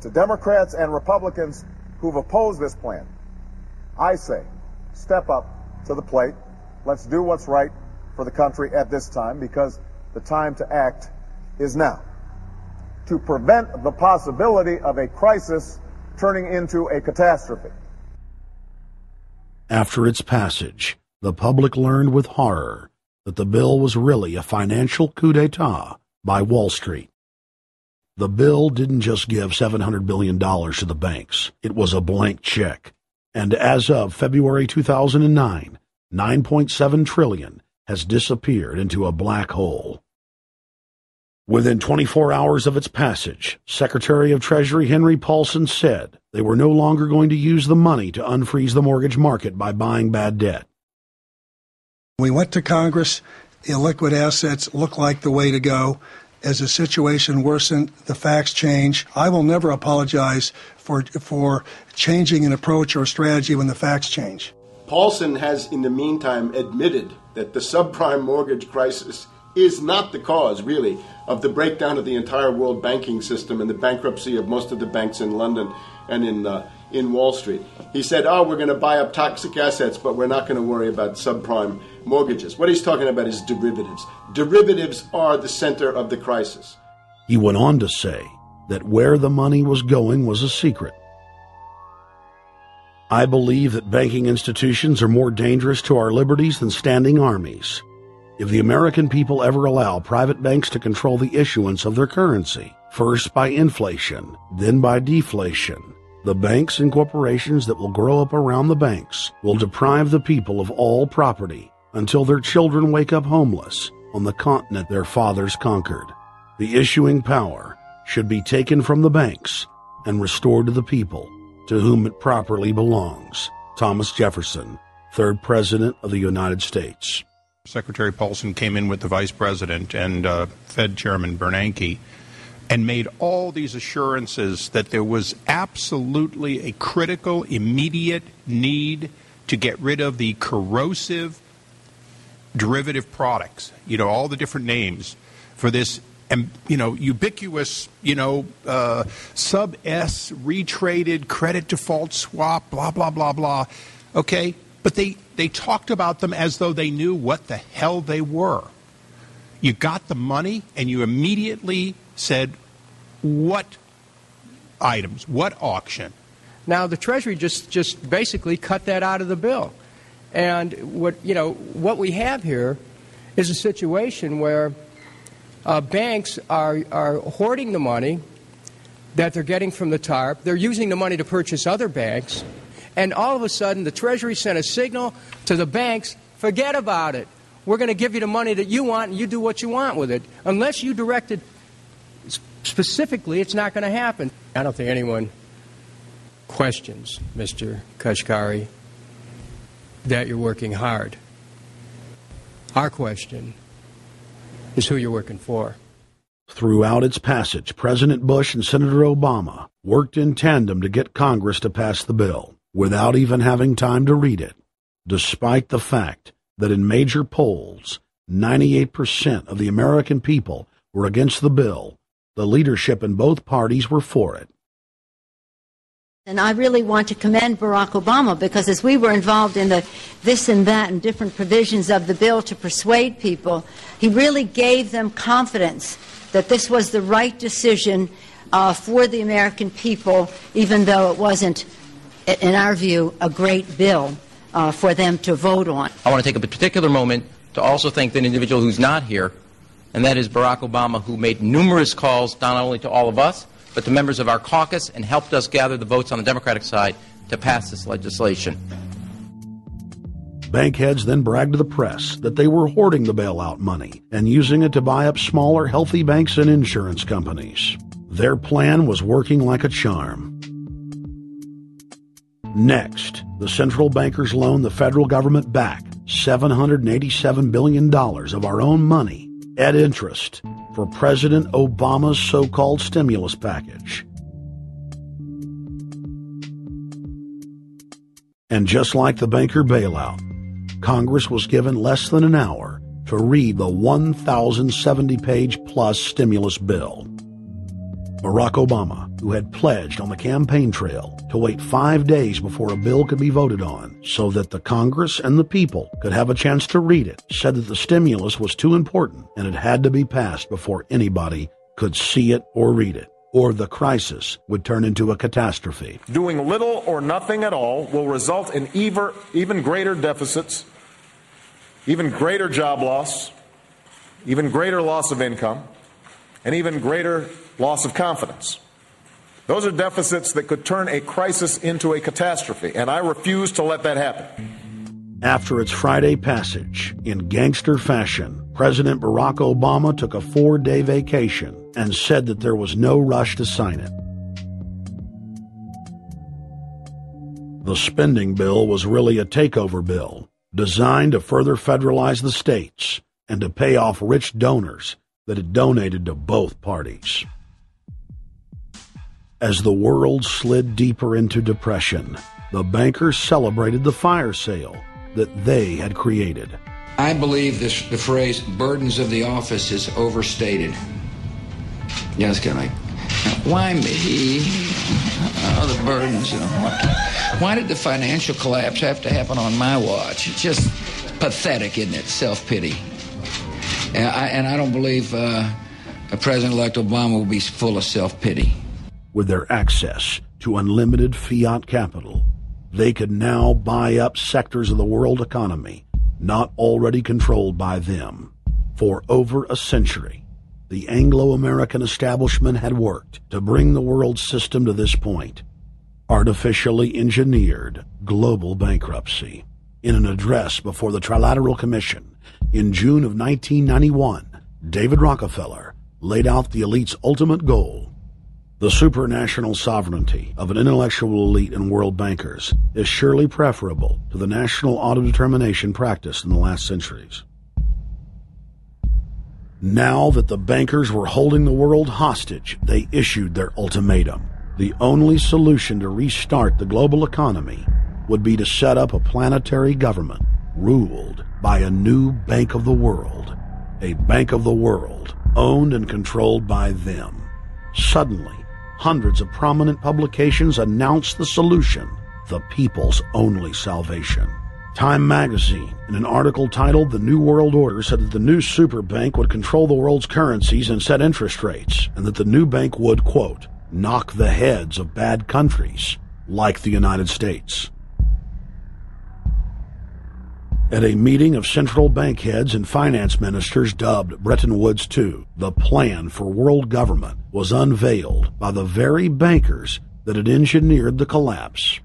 To Democrats and Republicans who've opposed this plan, I say, step up to the plate. Let's do what's right for the country at this time, because the time to act is now. To prevent the possibility of a crisis turning into a catastrophe. After its passage, the public learned with horror that the bill was really a financial coup d'etat by Wall Street. The bill didn't just give $700 billion to the banks. It was a blank check. And as of February 2009, $9.7 trillion has disappeared into a black hole. Within 24 hours of its passage, Secretary of Treasury Henry Paulson said they were no longer going to use the money to unfreeze the mortgage market by buying bad debt. We went to Congress. Illiquid assets look like the way to go. As the situation worsened, the facts change. I will never apologize for changing an approach or strategy when the facts change. Paulson has, in the meantime, admitted that the subprime mortgage crisis is not the cause, really, of the breakdown of the entire world banking system and the bankruptcy of most of the banks in London and in Wall Street. He said, we're going to buy up toxic assets, but we're not going to worry about subprime mortgages. What he's talking about is derivatives. Derivatives are the center of the crisis. He went on to say that where the money was going was a secret. I believe that banking institutions are more dangerous to our liberties than standing armies. If the American people ever allow private banks to control the issuance of their currency, first by inflation, then by deflation, the banks and corporations that will grow up around the banks will deprive the people of all property until their children wake up homeless on the continent their fathers conquered. The issuing power should be taken from the banks and restored to the people, to whom it properly belongs. Thomas Jefferson, 3rd President of the United States. Secretary Paulson came in with the Vice President and Fed Chairman Bernanke and made all these assurances that there was absolutely a critical, immediate need to get rid of the corrosive derivative products, all the different names for this, ubiquitous, sub-S retraded credit default swap, blah, blah, blah, blah. Okay? But they talked about them as though they knew what the hell they were. You got the money and you immediately said, what items, what auction? Now, the Treasury just basically cut that out of the bill. And what we have here is a situation where banks are hoarding the money that they're getting from the TARP. They're using the money to purchase other banks. And all of a sudden, the Treasury sent a signal to the banks, forget about it. We're going to give you the money that you want, and you do what you want with it. Unless you direct it specifically, it's not going to happen. I don't think anyone questions, Mr. Kashkari, that you're working hard. Our question is who you're working for. Throughout its passage, President Bush and Senator Obama worked in tandem to get Congress to pass the bill, without even having time to read it, despite the fact that in major polls, 98% of the American people were against the bill. The leadership in both parties were for it. And I really want to commend Barack Obama, because as we were involved in the this and that and different provisions of the bill to persuade people, he really gave them confidence that this was the right decision for the American people, even though it wasn't, in our view, a great bill for them to vote on. I want to take a particular moment to also thank the individual who's not here, and that is Barack Obama, who made numerous calls not only to all of us, but to members of our caucus, and helped us gather the votes on the Democratic side to pass this legislation. Bankheads then bragged to the press that they were hoarding the bailout money and using it to buy up smaller, healthy banks and insurance companies. Their plan was working like a charm. Next, the central bankers loaned the federal government back $787 billion of our own money at interest for President Obama's so-called stimulus package. And just like the banker bailout, Congress was given less than an hour to read the 1,070-page-plus stimulus bill. Barack Obama who had pledged on the campaign trail to wait 5 days before a bill could be voted on so that the Congress and the people could have a chance to read it, said that the stimulus was too important and it had to be passed before anybody could see it or read it, or the crisis would turn into a catastrophe. Doing little or nothing at all will result in even greater deficits, even greater job loss, even greater loss of income, and even greater loss of confidence. Those are deficits that could turn a crisis into a catastrophe, and I refuse to let that happen. After its Friday passage, in gangster fashion, President Barack Obama took a 4-day vacation and said that there was no rush to sign it. The spending bill was really a takeover bill, designed to further federalize the states and to pay off rich donors that had donated to both parties. As the world slid deeper into depression, the bankers celebrated the fire sale that they had created. I believe the phrase burdens of the office is overstated. Yeah, it's kind of like, why me? Oh, the burdens, you know. Why did the financial collapse have to happen on my watch? It's just pathetic, isn't it? Self-pity. And I don't believe President-elect Obama will be full of self-pity. With their access to unlimited fiat capital, they could now buy up sectors of the world economy not already controlled by them. For over a century, the Anglo-American establishment had worked to bring the world system to this point. Artificially engineered global bankruptcy. In an address before the Trilateral Commission in June of 1991, David Rockefeller laid out the elite's ultimate goal. The supranational sovereignty of an intellectual elite and world bankers is surely preferable to the national autodetermination practiced in the last centuries. Now that the bankers were holding the world hostage, they issued their ultimatum. The only solution to restart the global economy would be to set up a planetary government ruled by a new Bank of the World, a Bank of the World owned and controlled by them. Suddenly, hundreds of prominent publications announced the solution, the people's only salvation. Time magazine, in an article titled The New World Order, said that the new super bank would control the world's currencies and set interest rates, and that the new bank would, quote, knock the heads of bad countries like the United States. At a meeting of central bank heads and finance ministers dubbed Bretton Woods II, the plan for world government was unveiled by the very bankers that had engineered the collapse.